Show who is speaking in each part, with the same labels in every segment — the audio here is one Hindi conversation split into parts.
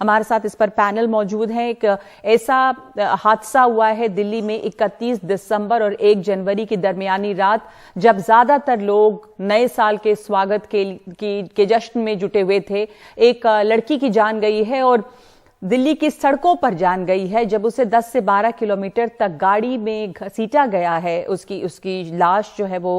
Speaker 1: हमारे साथ इस पर पैनल मौजूद है। एक ऐसा हादसा हुआ है दिल्ली में 31 दिसंबर और 1 जनवरी की दरमियानी रात, जब ज्यादातर लोग नए साल के स्वागत के जश्न में जुटे हुए थे। एक लड़की की जान गई है और दिल्ली की सड़कों पर जान गई है जब उसे 10 से 12 किलोमीटर तक गाड़ी में घसीटा गया है। उसकी लाश जो है वो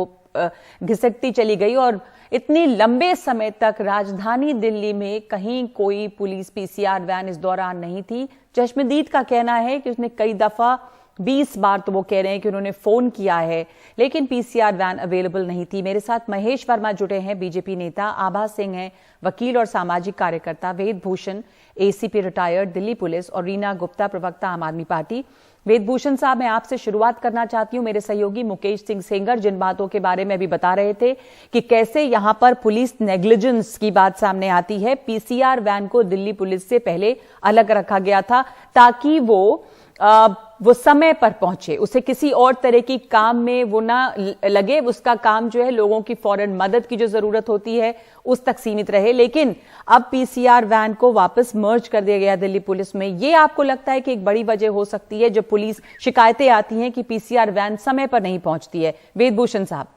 Speaker 1: घिसटती चली गई और इतनी लंबे समय तक राजधानी दिल्ली में कहीं कोई पुलिस पीसीआर वैन इस दौरान नहीं थी। चश्मदीद का कहना है कि उसने कई दफा 20 बार तो वो कह रहे हैं कि उन्होंने फोन किया है, लेकिन पीसीआर वैन अवेलेबल नहीं थी। मेरे साथ महेश वर्मा जुड़े हैं, बीजेपी नेता, आभा सिंह हैं वकील और सामाजिक कार्यकर्ता, Ved Bhushan ACP retired Delhi police और रीना गुप्ता प्रवक्ता आम आदमी पार्टी। वेद भूषण साहब, मैं आपसे शुरुआत करना चाहती हूं। मेरे सहयोगी मुकेश सिंह सेंगर जिन बातों के बारे में अभी बता रहे थे कि कैसे यहां पर पुलिस नेग्लिजेंस की बात सामने आती है। पीसीआर वैन को दिल्ली पुलिस से पहले अलग रखा गया था ताकि वो समय पर पहुंचे, उसे किसी और तरह की काम में वो ना लगे, उसका काम जो है लोगों की फौरन मदद की जो जरूरत होती है उस तक सीमित रहे। लेकिन अब पीसीआर वैन को वापस मर्ज कर दिया गया दिल्ली पुलिस में। ये आपको लगता है कि एक बड़ी वजह हो सकती है जब पुलिस शिकायतें आती हैं कि पीसीआर वैन समय पर नहीं पहुंचती है? वेद भूषण साहब,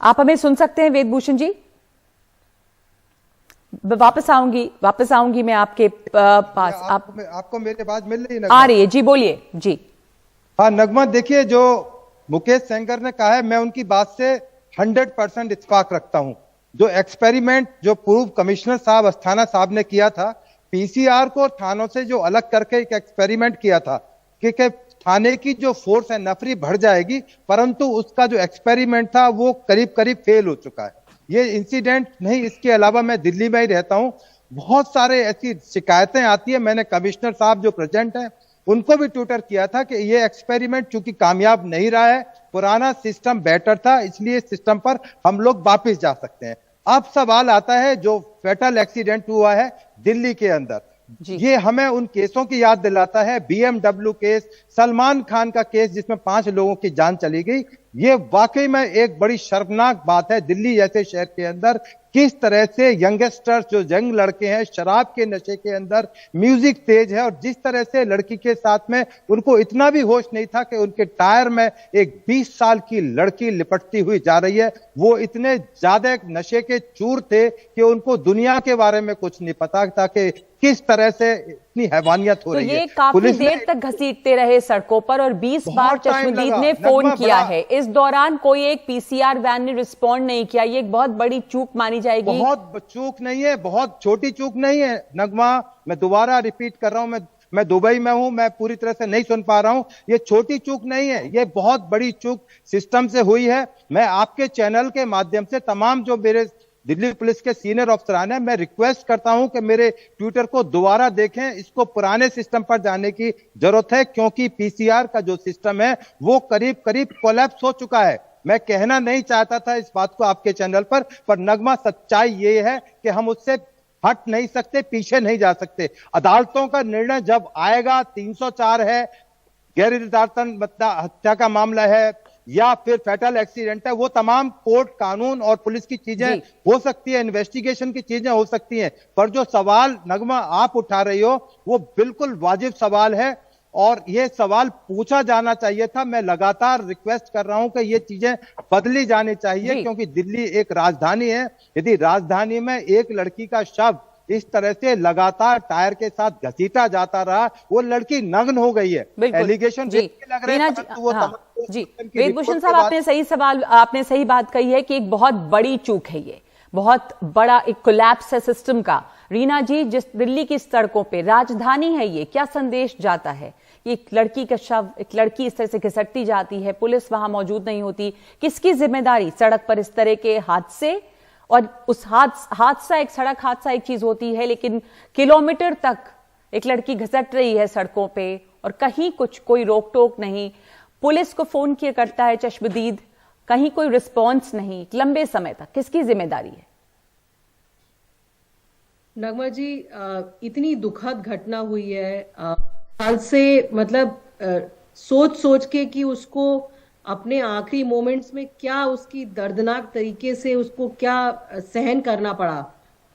Speaker 1: आप हमें सुन सकते हैं? वेद भूषण जी, वापस आऊंगी मैं आपके पास।
Speaker 2: आपको मेरी आवाज मिल रही है?
Speaker 1: आ रही है जी, बोलिए जी।
Speaker 2: हाँ नगमा, देखिए जो मुकेश सेंगर ने कहा है मैं उनकी बात से 100% इत्तेफाक रखता हूं। जो एक्सपेरिमेंट जो पूर्व कमिश्नर साहब अस्थाना साहब ने किया था, पीसीआर को थानों से जो अलग करके एक एक्सपेरिमेंट किया था कि थाने की जो फोर्स है नफरी बढ़ जाएगी, परंतु उसका जो एक्सपेरिमेंट था वो करीब करीब फेल हो चुका है। ये इंसिडेंट नहीं, इसके अलावा मैं दिल्ली में ही रहता हूं, बहुत सारे ऐसी शिकायतें आती है। मैंने कमिश्नर साहब जो प्रेजेंट हैं उनको भी ट्विटर किया था कि ये एक्सपेरिमेंट चूंकि कामयाब नहीं रहा है, पुराना सिस्टम बेटर था, इसलिए सिस्टम पर हम लोग वापिस जा सकते हैं। अब सवाल आता है जो फेटल एक्सीडेंट हुआ है दिल्ली के अंदर, ये हमें उन केसों की याद दिलाता है। बीएमडब्ल्यू केस, सलमान खान का केस जिसमें 5 लोगों की जान चली गई। ये वाकई में एक बड़ी शर्मनाक बात है दिल्ली जैसे शहर के अंदर किस तरह से यंगस्टर्स जो यंग लड़के हैं शराब के नशे के अंदर, म्यूजिक तेज है, और जिस तरह से लड़की के साथ में उनको इतना भी होश नहीं था कि उनके टायर में एक 20 साल की लड़की लिपटती हुई जा रही है। वो इतने ज्यादा नशे के चूर थे कि उनको दुनिया के बारे में कुछ नहीं पता था कि किस तरह से इतनी हैवानियत हो रही है।
Speaker 1: ये काफी देर तक घसीटते रहे सड़कों पर और 20 बार चश्मदीद ने फोन किया है। इस दौरान कोई एक पीसीआर वैन ने रिस्पॉन्ड नहीं किया। ये एक बहुत बड़ी चूक मानी जाएगी।
Speaker 2: बहुत चूक नहीं है, बहुत छोटी चूक नहीं है नगमा, मैं दोबारा रिपीट कर रहा हूं, मैं दुबई में हूं, मैं पूरी तरह से नहीं सुन पा रहा हूं। ये छोटी चूक नहीं है, ये बहुत बड़ी चूक सिस्टम से हुई है। मैं आपके चैनल के माध्यम से तमाम जो मेरे दिल्ली पुलिस के सीनियर अफसरान हैं, मैं रिक्वेस्ट करता हूं कि मेरे ट्विटर को दोबारा देखें। इसको पुराने सिस्टम पर जाने की जरूरत है, क्योंकि पीसीआर का जो सिस्टम है वो करीब करीब कोलैप्स हो चुका है। मैं कहना नहीं चाहता था इस बात को आपके चैनल पर नगमा सच्चाई ये है कि हम उससे हट नहीं सकते, पीछे नहीं जा सकते। अदालतों का निर्णय जब आएगा, 304 है, गैर इरादतन हत्या का मामला है या फिर फेटल एक्सीडेंट है, वो तमाम कोर्ट, कानून और पुलिस की चीजें हो सकती है, इन्वेस्टिगेशन की चीजें हो सकती हैं। पर जो सवाल नगमा आप उठा रही हो वो बिल्कुल वाजिब सवाल है और ये सवाल पूछा जाना चाहिए था। मैं लगातार रिक्वेस्ट कर रहा हूं कि ये चीजें बदली जानी चाहिए, क्योंकि दिल्ली एक राजधानी है। यदि राजधानी में एक लड़की का शव इस तरह से लगातार टायर के साथ घसीटा जाता रहा, वो लड़की नग्न हो गई है। एलिगेशन लग रहे हैं,
Speaker 1: जी वेद भूषण साहब, आपने सही बात कही है कि एक बहुत बड़ी चूक है, ये बहुत बड़ा एक कोलैप्स है सिस्टम का। रीना जी, जिस दिल्ली की सड़कों पे, राजधानी है, ये क्या संदेश जाता है? एक लड़की का शव, एक लड़की इस तरह से घिसटती जाती है, पुलिस वहां मौजूद नहीं होती, किसकी जिम्मेदारी? सड़क पर इस तरह के हादसे, और उस हादसा, एक सड़क हादसा एक चीज होती है, लेकिन किलोमीटर तक एक लड़की घिसट रही है सड़कों पे और कहीं कोई रोक टोक नहीं। पुलिस को फोन किया करता है चश्मदीद, कहीं कोई रिस्पॉन्स नहीं, लंबे समय तक। किसकी जिम्मेदारी है?
Speaker 3: नगमा जी, इतनी दुखद घटना हुई है, हाल से मतलब सोच के कि उसको अपने आखिरी मोमेंट्स में क्या उसकी दर्दनाक तरीके से उसको क्या सहन करना पड़ा,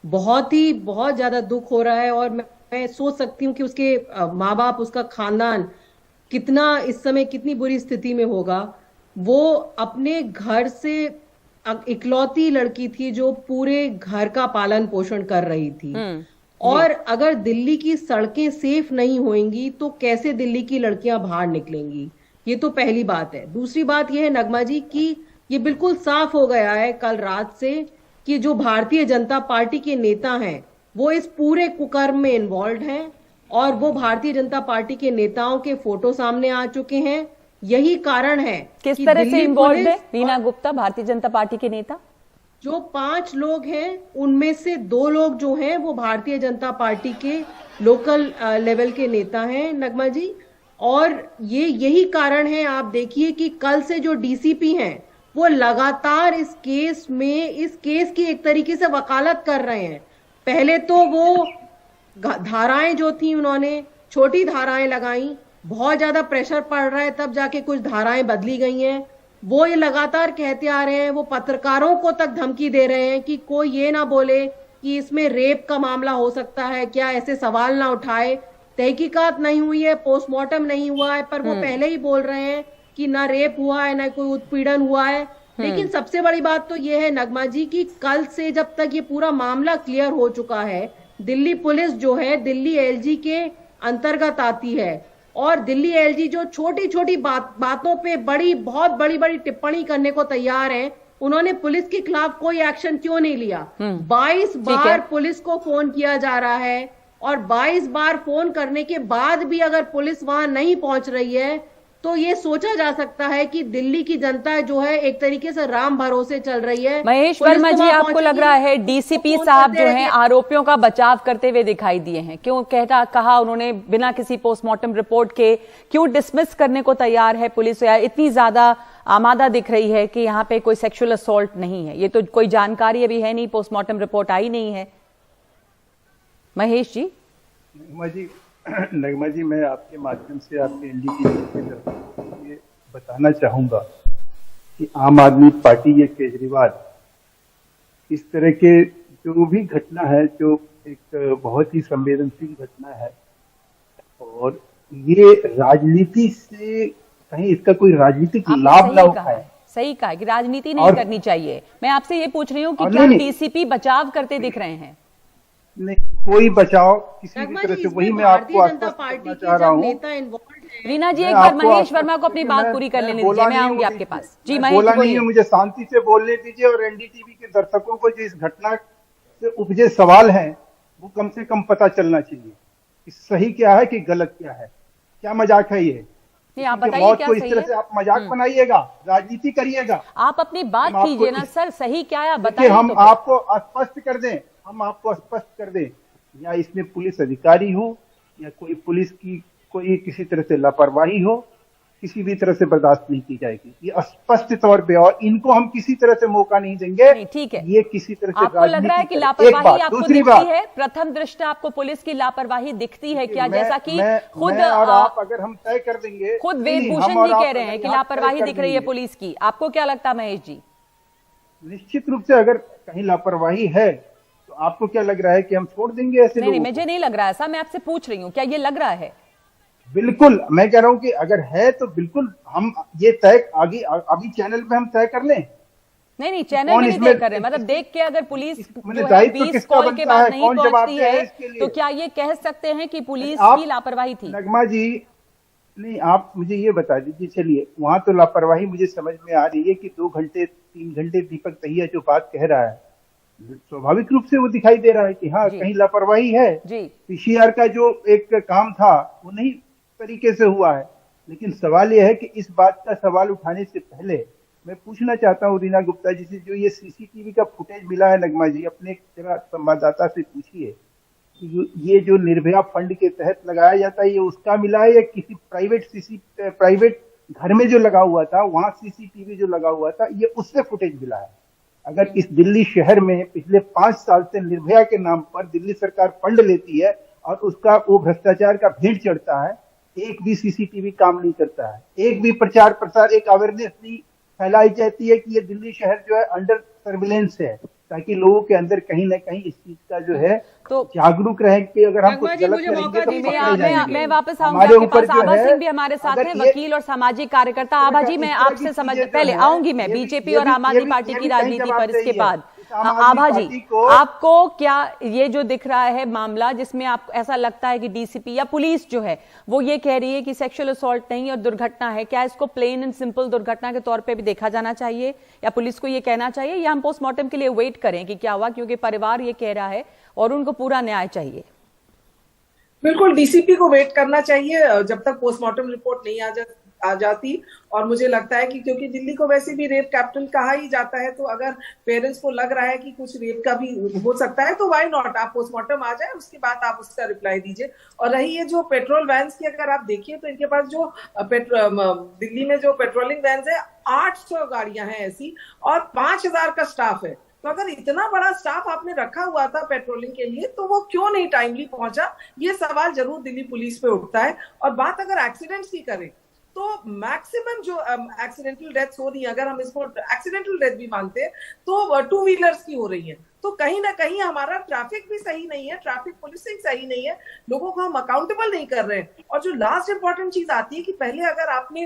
Speaker 3: बहुत ज्यादा दुख हो रहा है। और मैं सोच सकती हूँ कि उसके माँ बाप, उसका खानदान कितना इस समय कितनी बुरी स्थिति में होगा। वो अपने घर से इकलौती लड़की थी जो पूरे घर का पालन पोषण कर रही थी। और अगर दिल्ली की सड़कें सेफ नहीं होंगी तो कैसे दिल्ली की लड़कियां बाहर निकलेंगी, ये तो पहली बात है। दूसरी बात यह है नगमा जी कि ये बिल्कुल साफ हो गया है कल रात से कि जो भारतीय जनता पार्टी के नेता हैं वो इस पूरे कुकर्म में इन्वॉल्व हैं, और वो भारतीय जनता पार्टी के नेताओं के फोटो सामने आ चुके हैं। यही कारण है
Speaker 1: किस तरह से इन्वॉल्व है रीना गुप्ता भारतीय जनता पार्टी के नेता?
Speaker 3: जो 5 लोग हैं उनमें से 2 लोग जो हैं वो भारतीय जनता पार्टी के लोकल लेवल के नेता हैं नगमा जी। और यही कारण है, आप देखिए कि कल से जो डीसीपी हैं वो लगातार इस केस की एक तरीके से वकालत कर रहे हैं। पहले तो वो धाराएं जो थी उन्होंने छोटी धाराएं लगाई, बहुत ज्यादा प्रेशर पड़ रहा है, तब जाके कुछ धाराएं बदली गई हैं। वो ये लगातार कहते आ रहे हैं, वो पत्रकारों को तक धमकी दे रहे हैं कि कोई ये ना बोले कि इसमें रेप का मामला हो सकता है क्या, ऐसे सवाल ना उठाए। तहकीकात नहीं हुई है, पोस्टमार्टम नहीं हुआ है, पर वो पहले ही बोल रहे हैं कि ना रेप हुआ है ना कोई उत्पीड़न हुआ है। लेकिन सबसे बड़ी बात तो ये है नगमा जी कि कल से जब तक ये पूरा मामला क्लियर हो चुका है, दिल्ली पुलिस जो है दिल्ली एलजी के अंतर्गत आती है, और दिल्ली एलजी जो छोटी छोटी बातों पे बहुत बड़ी टिप्पणी करने को तैयार है, उन्होंने पुलिस के खिलाफ कोई एक्शन क्यों नहीं लिया? 22 बार पुलिस को फोन किया जा रहा है, और 22 बार फोन करने के बाद भी अगर पुलिस वहां नहीं पहुंच रही है तो ये सोचा जा सकता है कि दिल्ली की जनता जो है एक तरीके से राम भरोसे चल रही है।
Speaker 1: महेश वर्मा जी, आपको लग रहा है डीसीपी साहब जो हैं आरोपियों का बचाव करते हुए दिखाई दिए हैं? क्यों कहा उन्होंने बिना किसी पोस्टमार्टम रिपोर्ट के क्यों डिसमिस करने को तैयार है पुलिस? या इतनी ज्यादा आमादा दिख रही है कि यहाँ पे कोई सेक्सुअल असॉल्ट नहीं है? ये तो कोई जानकारी अभी है नहीं, पोस्टमार्टम रिपोर्ट आई नहीं है। महेश जी।
Speaker 4: नगमा जी, मैं आपके माध्यम से आपके एनडीटीवी के तरफ ये बताना चाहूंगा कि आम आदमी पार्टी या केजरीवाल इस तरह के जो भी घटना है, जो एक बहुत ही संवेदनशील घटना है, और ये राजनीति से कहीं इसका कोई राजनीतिक लाभ ना उठाए।
Speaker 1: सही कहा कि राजनीति नहीं करनी चाहिए। मैं आपसे ये पूछ रही हूँ कि क्या डीसीपी बचाव करते दिख रहे हैं?
Speaker 4: नहीं, कोई बचाव किसी भी तरह से, वही मैं आपको आश्वस्त करना चाह रहा हूँ।
Speaker 1: रीना जी, एक बार महेश वर्मा को अपनी बात पूरी कर लेने दीजिए, मैं आऊंगी आपके पास। जी महेश,
Speaker 4: बोला नहीं है, मुझे शांति से बोलने दीजिए। और एनडीटीवी के दर्शकों को जो इस घटना से उपजे सवाल हैं वो कम से कम पता चलना चाहिए कि सही क्या है कि गलत क्या है। क्या मजाक है ये?
Speaker 1: नहीं, आप बताइए क्या सही है?
Speaker 4: इस तरह से आप मजाक बनाइएगा, राजनीति करिएगा।
Speaker 1: आप अपनी बात कीजिए ना सर, सही क्या है बताइए।
Speaker 4: हम आपको स्पष्ट कर दें, या इसमें पुलिस अधिकारी हो या कोई पुलिस की कोई किसी तरह से लापरवाही हो, किसी भी तरह से बर्दाश्त नहीं की जाएगी, ये स्पष्ट तौर पे। और इनको हम किसी तरह से मौका नहीं देंगे।
Speaker 1: ठीक है,
Speaker 4: ये किसी तरह से
Speaker 1: आपको लग रहा है कि लापरवाही आपको दिखती है? प्रथम दृष्टया आपको पुलिस की लापरवाही दिखती है क्या? जैसा कि खुद
Speaker 4: और आप अगर हम तय कर देंगे,
Speaker 1: खुद वेदभूषण जी कह रहे हैं कि लापरवाही दिख रही है पुलिस की, आपको क्या लगता है महेश जी?
Speaker 4: निश्चित रूप से अगर कहीं लापरवाही है तो आपको क्या लग रहा है कि हम छोड़ देंगे ऐसे लोगों को?
Speaker 1: नहीं, मुझे नहीं लग रहा है ऐसा, मैं आपसे पूछ रही हूँ क्या ये लग रहा है?
Speaker 4: बिल्कुल, मैं कह रहा हूं कि अगर है तो बिल्कुल हम ये तय आगे अभी चैनल पे हम तय कर लें।
Speaker 1: नहीं, चैनल में नहीं तय कर रहे, मतलब देख के अगर पुलिस 20 कॉल के बाद नहीं पहुंचती है तो क्या ये कह सकते हैं कि पुलिस की लापरवाही थी?
Speaker 4: नगमा जी, नहीं, आप मुझे ये बता दीजिए। चलिए, वहां तो लापरवाही मुझे समझ में आ रही है कि 2 घंटे 3 घंटे दीपक तहिया जो बात कह रहा है, स्वाभाविक रूप से वो दिखाई दे रहा है कि हाँ कहीं लापरवाही है। पीसीआर का जो एक काम था वो नहीं तरीके से हुआ है। लेकिन सवाल यह है कि इस बात का सवाल उठाने से पहले मैं पूछना चाहता हूँ रीना गुप्ता जी से, जो ये सीसीटीवी का फुटेज मिला है, नगमा जी अपने जरा संवाददाता से पूछिए कि ये जो निर्भया फंड के तहत लगाया जाता है ये उसका मिला है या किसी प्राइवेट घर में जो लगा हुआ था वहां सीसीटीवी जो लगा हुआ था ये उससे फुटेज मिला है? अगर इस दिल्ली शहर में पिछले 5 साल से निर्भया के नाम पर दिल्ली सरकार फंड लेती है और उसका वो भ्रष्टाचार का भेंट चढ़ता है, एक भी सीसीटीवी काम नहीं करता है, एक भी प्रचार प्रसार, एक अवेयरनेस नहीं फैलाई जाती है कि ये दिल्ली शहर जो है अंडर सर्विलेंस है, ताकि लोगों के अंदर कहीं ना कहीं इस चीज का जो है
Speaker 1: तो
Speaker 4: जागरूक रहे कि अगर हम कुछ
Speaker 3: नगमा जी,
Speaker 4: गलत
Speaker 3: मुझे
Speaker 4: करेंगे
Speaker 3: मौका
Speaker 4: तो
Speaker 3: दीजिए।
Speaker 4: पकड़े जाएंगे।
Speaker 1: मैं वापस आऊंगी
Speaker 4: हमारे
Speaker 1: आपके
Speaker 4: ऊपर
Speaker 1: पास।
Speaker 4: जो
Speaker 1: आभा
Speaker 4: है,
Speaker 1: सिंह भी हमारे साथ
Speaker 4: अगर
Speaker 1: हैं,
Speaker 4: ये-
Speaker 1: वकील और सामाजिक कार्यकर्ता। आभा जी, मैं
Speaker 4: इस तरह
Speaker 1: आपसे
Speaker 4: की
Speaker 1: समझ
Speaker 4: चीजें जो
Speaker 1: पहले
Speaker 4: है,
Speaker 1: आऊंगी मैं
Speaker 4: ये भी-
Speaker 1: बीजेपी
Speaker 4: ये
Speaker 1: और
Speaker 4: भी-
Speaker 1: आम
Speaker 4: ये
Speaker 1: आदमी
Speaker 4: भी-
Speaker 1: पार्टी
Speaker 4: ये
Speaker 1: की
Speaker 4: भी कहीं
Speaker 1: राजनीति
Speaker 4: जवाब
Speaker 1: पर इसके
Speaker 4: सही है।
Speaker 1: बाद।
Speaker 4: इस आम आदमी
Speaker 1: आभा जी,
Speaker 4: पार्टी को-
Speaker 1: आपको क्या ये जो दिख रहा है मामला, जिसमें आप ऐसा लगता है कि डीसीपी या पुलिस जो है वो ये कह रही है कि सेक्सुअल असॉल्ट नहीं और दुर्घटना है, क्या इसको प्लेन एंड सिंपल दुर्घटना के तौर पे भी देखा जाना चाहिए, या पुलिस को ये कहना चाहिए, या हम पोस्टमार्टम के लिए वेट करें कि क्या हुआ, क्योंकि परिवार ये कह रहा है और उनको पूरा न्याय चाहिए?
Speaker 5: बिल्कुल, डीसीपी को वेट करना चाहिए जब तक पोस्टमार्टम रिपोर्ट नहीं आ जाती। और मुझे लगता है कि क्योंकि दिल्ली को वैसे भी रेप कैपिटल कहा ही जाता है, तो अगर पेरेंट्स को लग रहा है कि कुछ रेप का भी हो सकता है तो व्हाई नॉट, आप पोस्टमार्टम आ जाए, उसके बाद आप उसका रिप्लाई दीजिए। और रही ये जो पेट्रोल वैन्स की, अगर आप देखिए तो इनके पास जो दिल्ली में जो पेट्रोलिंग वैन्स है 800 गाड़ियां हैं ऐसी, और 5000 का स्टाफ है। तो अगर इतना बड़ा स्टाफ आपने रखा हुआ था पेट्रोलिंग के लिए, तो वो क्यों नहीं टाइमली पहुंचा, ये सवाल जरूर दिल्ली पुलिस पे उठता है। और बात अगर एक्सीडेंट्स की करें तो मैक्सिमम जो एक्सीडेंटल डेथ्स हो रही है, अगर हम इसको एक्सीडेंटल डेथ भी मानते हैं, तो टू व्हीलर्स की हो रही है। तो कहीं ना कहीं हमारा ट्रैफिक भी सही नहीं है, ट्रैफिक पुलिसिंग सही नहीं है, लोगों को हम अकाउंटेबल नहीं कर रहे हैं। और जो लास्ट इंपॉर्टेंट चीज आती है कि पहले अगर आपने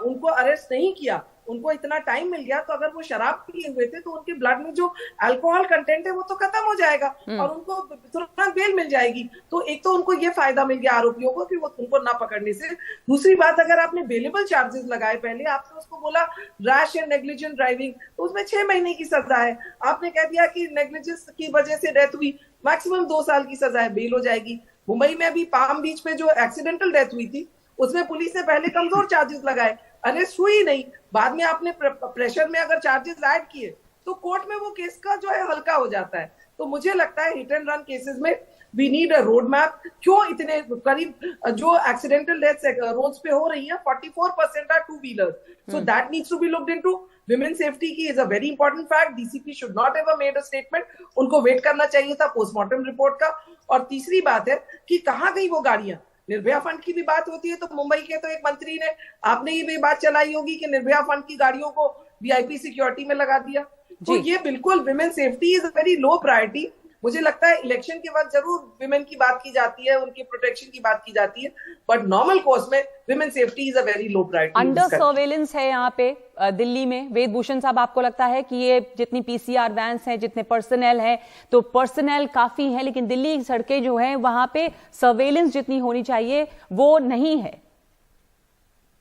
Speaker 5: उनको अरेस्ट नहीं किया, उनको इतना टाइम मिल गया, तो अगर वो शराब पिए हुए थे तो उनके ब्लड में जो अल्कोहल कंटेंट है वो तो खत्म हो जाएगा और उनको तुरंत बेल मिल जाएगी। तो एक तो उनको ये फायदा मिल गया आरोपियों को कि वो उनको ना पकड़ने से। दूसरी बात, अगर आपने बेलेबल चार्जेस लगाए, पहले आपने उसको बोला रैश एंड नेग्लिजेंट ड्राइविंग, तो उसमें 6 महीने की सजा है। आपने कह दिया कि नेग्लिजेंस की वजह से डेथ हुई, मैक्सिमम 2 साल की सजा है, बेल हो जाएगी। मुंबई में अभी पाम बीच पे जो एक्सीडेंटल डेथ हुई थी, उसमें पुलिस ने पहले कमजोर चार्जेस लगाए, अरेस्ट हुई नहीं, बाद में आपने प्रेशर में अगर चार्जेस ऐड किए तो कोर्ट में वो केस का जो है हल्का हो जाता है। तो मुझे लगता है हिट एंड रन केसेस में we need a road map. क्यों इतने करीब जो एक्सीडेंटल डेथ्स रोड्स पे हो रही है 44% are two wheeler, so that needs to be looked into. Women safety की is a very important fact, DCP should not ever made a statement, उनको वेट करना चाहिए था पोस्टमार्टम रिपोर्ट का। और तीसरी बात है कि कहाँ गई वो गाड़ियां। निर्भया फंड की भी बात होती है तो मुंबई के तो एक मंत्री ने, आपने ये भी बात चलाई होगी कि निर्भया फंड की गाड़ियों को वीआईपी सिक्योरिटी में लगा दिया। तो ये बिल्कुल women safety is a very low priority. मुझे लगता है इलेक्शन के बाद जरूर विमेन की बात की जाती है, उनके प्रोटेक्शन की बात की जाती है, बट नॉर्मल कोर्स में women safety is a very low priority.
Speaker 1: Under surveillance है यहाँ पे दिल्ली में। वेदभूषण साहब, आपको लगता है कि ये जितनी पीसीआर वैन्स हैं, जितने पर्सनल हैं, तो पर्सनल काफी है, लेकिन दिल्ली की सड़कें जो हैं वहां पे सर्वेलेंस जितनी होनी चाहिए वो नहीं है?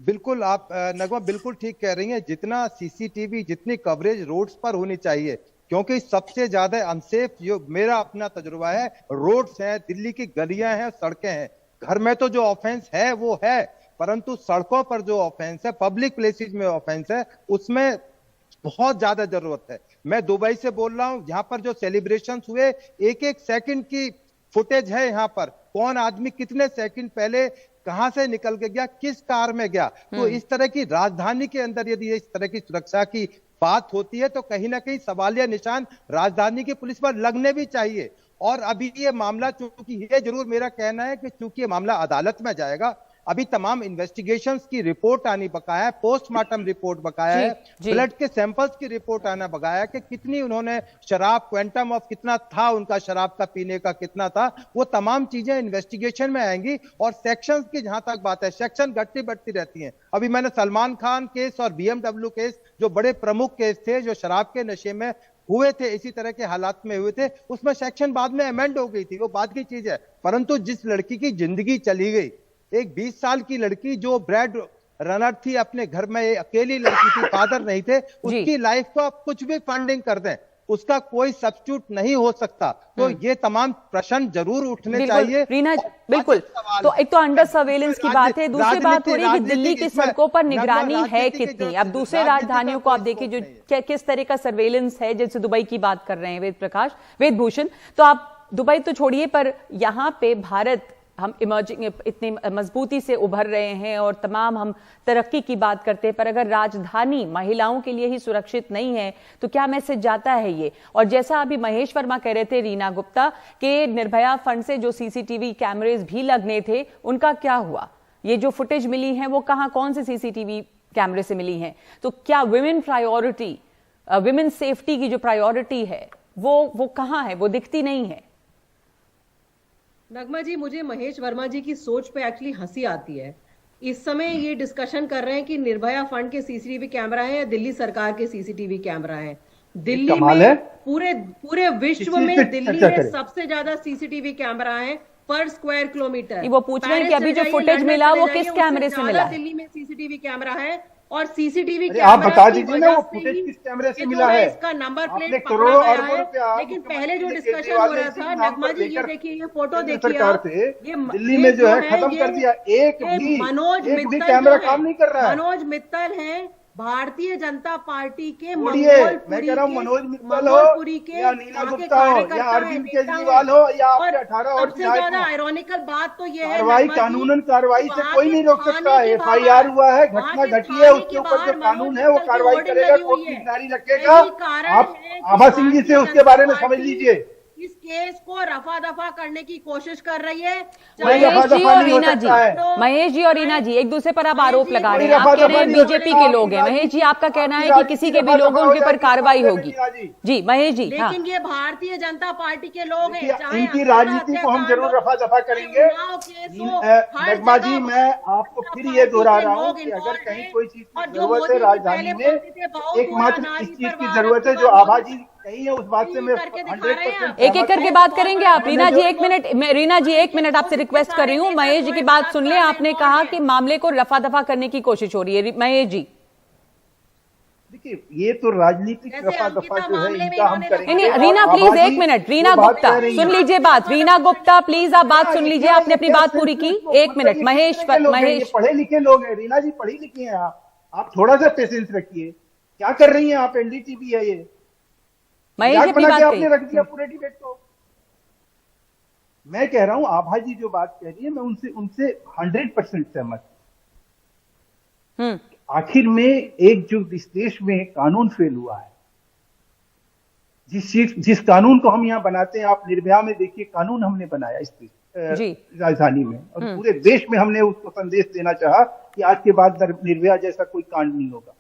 Speaker 2: बिल्कुल, आप नगमा बिल्कुल ठीक कह रही हैं। जितना सीसीटीवी, जितनी कवरेज रोड्स पर होनी चाहिए, क्योंकि सबसे ज्यादा अनसेफ जो मेरा अपना तजुर्बा है, रोड्स हैं, दिल्ली की गलियां हैं, सड़कें हैं। घर में तो जो ऑफेंस है वो है, परंतु सड़कों पर जो ऑफेंस है, पब्लिक प्लेसेस में ऑफेंस है, उसमें बहुत ज्यादा जरूरत है। मैं दुबई से बोल रहा हूं, यहाँ पर जो सेलिब्रेशंस हुए, एक एक सेकंड की फुटेज है यहाँ पर, कौन आदमी कितने सेकंड पहले कहां से निकल के गया, किस कार में गया। तो इस तरह की राजधानी के अंदर यदि इस तरह की सुरक्षा की बात होती है तो कहीं ना कहीं सवालिया निशान राजधानी की पुलिस पर लगने भी चाहिए। और अभी ये मामला, चूंकि ये जरूर मेरा कहना है कि चूंकि ये मामला अदालत में जाएगा, अभी तमाम इन्वेस्टिगेशंस की रिपोर्ट आनी बकाया है, पोस्टमार्टम रिपोर्ट बकाया है, ब्लड के सैंपल्स की रिपोर्ट आना बकाया है कि कितनी उन्होंने शराब, क्वांटम ऑफ कितना था उनका शराब का पीने का कितना था, वो तमाम चीजें इन्वेस्टिगेशन में आएंगी। और सेक्शंस की जहां तक बात है, सेक्शन घटती बढ़ती रहती हैं। अभी मैंने सलमान खान केस और बीएमडब्ल्यू केस, जो बड़े प्रमुख केस थे, जो शराब के नशे में हुए थे, इसी तरह के हालात में हुए थे, उसमें सेक्शन बाद में अमेंड हो गई थी, वो बात की चीज है। परंतु जिस लड़की की जिंदगी चली गई, एक 20 साल की लड़की जो ब्रेड रनर थी, अपने घर में अकेली लड़की थी, फादर नहीं थे, उसकी लाइफ को आप कुछ भी फंडिंग कर दें, उसका कोई सब्स्टिट्यूट नहीं हो सकता। तो ये तमाम प्रश्न जरूर उठने चाहिए।
Speaker 1: रीना, बिल्कुल। तो एक तो अंडर सर्वेलेंस की बात है, दूसरी बात हो रही है कि दिल्ली की सड़कों पर निगरानी है कितनी। अब दूसरे राजधानियों को आप देखिए जो किस तरह का सर्वेलेंस है, जैसे दुबई की बात कर रहे हैं वेदभूषण, तो आप दुबई तो छोड़िए, पर यहाँ पे भारत, हम इमर्जिंग इतनी मजबूती से उभर रहे हैं और तमाम हम तरक्की की बात करते हैं, पर अगर राजधानी महिलाओं के लिए ही सुरक्षित नहीं है तो क्या मैसेज जाता है ये? और जैसा अभी महेश वर्मा कह रहे थे, रीना गुप्ता, के निर्भया फंड से जो सीसीटीवी कैमरेज भी लगने थे, उनका क्या हुआ? ये जो फुटेज मिली है वो कहां, कौन से सीसीटीवी कैमरे से मिली हैं? तो क्या विमेन सेफ्टी की जो प्रायोरिटी है वो कहां है? वो दिखती नहीं है।
Speaker 3: नगमा जी, मुझे महेश वर्मा जी की सोच पे एक्चुअली हंसी आती है। इस समय ये डिस्कशन कर रहे हैं कि निर्भया फंड के सीसीटीवी कैमरा है या दिल्ली सरकार के सीसीटीवी कैमरा है। दिल्ली में पूरे विश्व में दिल्ली में सबसे ज्यादा सीसीटीवी कैमरा है पर स्क्वायर किलोमीटर।
Speaker 1: वो पूछ रहे हैं कि अभी जो फुटेज मिला वो किस कैमरे से मिला?
Speaker 3: दिल्ली में सीसीटीवी कैमरा है और सीसीटीवी
Speaker 4: आप बता दीजिए ना वो फुटेज किस कैमरे से मिला है?
Speaker 3: इसका नंबर प्लेट
Speaker 4: करोड़ों अरबों रुपया,
Speaker 3: लेकिन पहले जो डिस्कशन हो रहा था, नगमा जी ये देखिए, ये फोटो देखिए
Speaker 4: आप, ये दिल्ली में जो है खत्म कर दिया। एक भी कैमरा काम नहीं कर रहा है।
Speaker 3: मनोज मित्तल है भारतीय जनता पार्टी के,
Speaker 4: मैं कह रहा हूँ मनोज मित्तल हो या नीना गुप्ता हो या अरविंद केजरीवाल हो या आपके 18 और
Speaker 3: सबसे ज्यादा आयरॉनिकल बात तो ये है
Speaker 4: कार्रवाई, कानूनन कार्रवाई से कोई नहीं रोक सकता। FIR हुआ है, घटना घटी है, उसके ऊपर जो कानून है वो कार्रवाई करेगा, कोर्ट की जारी रखेगा। आप आभा सिंह जी से उसके बारे में समझ लीजिए।
Speaker 3: इस केस को रफा दफा करने की कोशिश कर रही है
Speaker 1: महेश जी और रीना जी एक दूसरे पर आप आरोप लगा रहे हैं। आप कह रहे हैं बीजेपी के लोग हैं। महेश जी, आपका कहना है कि किसी के भी लोगों के ऊपर कार्रवाई होगी। जी महेश जी,
Speaker 3: लेकिन ये भारतीय जनता पार्टी के लोग हैं,
Speaker 4: इनकी राजनीति को हम जरूर रफा दफा करेंगे। नगमा जी, मैं आपको फिर ये दोहरा रहा हूँ कि अगर कहीं कोई चीज की जरूरत है राजधानी में, एकमात्र इस चीज की जरूरत है जो आभा जी कही है, उस बात से मैं 100%
Speaker 1: एक एक करके बात करेंगे आप। रीना जी एक मिनट, मैं रीना जी एक मिनट आपसे रिक्वेस्ट कर रही हूँ। महेश जी की बात सुन ले। आपने कहा कि मामले को रफा दफा करने की कोशिश हो रही है। महेश जी
Speaker 4: देखिए, ये तो राजनीतिक रफा दफा जो है इनका हम करेंगे।
Speaker 1: नहीं, रीना प्लीज एक मिनट। रीना गुप्ता सुन लीजिए बात। रीना गुप्ता प्लीज आप बात सुन लीजिए। आपने अपनी बात पूरी की, एक मिनट। महेश
Speaker 4: पढ़े लिखे लोग हैं। रीना जी पढ़ी लिखी हैं। आप थोड़ा सा पेशेंस रखिए। क्या कर रही हैं आप? NDTV है ये।
Speaker 1: महेश जी
Speaker 4: बना के आपने रख दिया पूरे डिबेट को। मैं कह रहा हूं आभा जी जो बात कह रही है, मैं उनसे 100% सहमत हूं। आखिर में एक जो इस देश में कानून फेल हुआ है, जिस कानून को हम यहाँ बनाते हैं, आप निर्भया में देखिए कानून हमने बनाया इस राजधानी में, और पूरे देश में हमने उसको संदेश देना चाहा कि आज के बाद निर्भया जैसा कोई कांड नहीं होगा।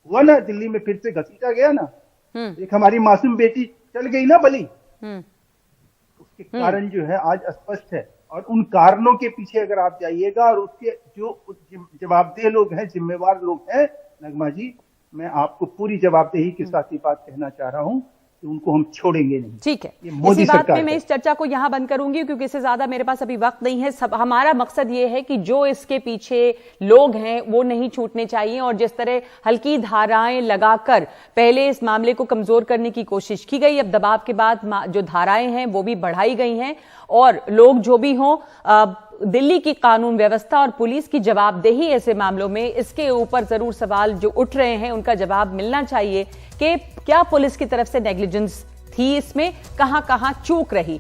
Speaker 4: हुआ ना, दिल्ली में फिर से घसीटा गया ना, एक हमारी मासूम बेटी चल गई ना बलि। उसके कारण जो है आज स्पष्ट है, और उन कारणों के पीछे अगर आप जाइएगा और उसके जो जवाबदेह लोग हैं, जिम्मेवार लोग हैं, नगमा जी, मैं आपको पूरी जवाबदेही के साथ ये बात कहना चाह रहा हूं कि उनको हम छोड़ेंगे नहीं।
Speaker 1: ठीक है, इसी बात पे मैं इस चर्चा को यहां बंद करूंगी क्योंकि इससे ज्यादा मेरे पास अभी वक्त नहीं है। सब हमारा मकसद ये है कि जो इसके पीछे लोग हैं वो नहीं छूटने चाहिए, और जिस तरह हल्की धाराएं लगाकर पहले इस मामले को कमजोर करने की कोशिश की गई, अब दबाव के बाद जो धाराएं हैं वो भी बढ़ाई गई हैं, और लोग जो भी हों, दिल्ली की कानून व्यवस्था और पुलिस की जवाबदेही ऐसे मामलों में, इसके ऊपर जरूर सवाल जो उठ रहे हैं उनका जवाब मिलना चाहिए कि क्या पुलिस की तरफ से नेग्लिजेंस थी, इसमें कहां कहां चूक रही।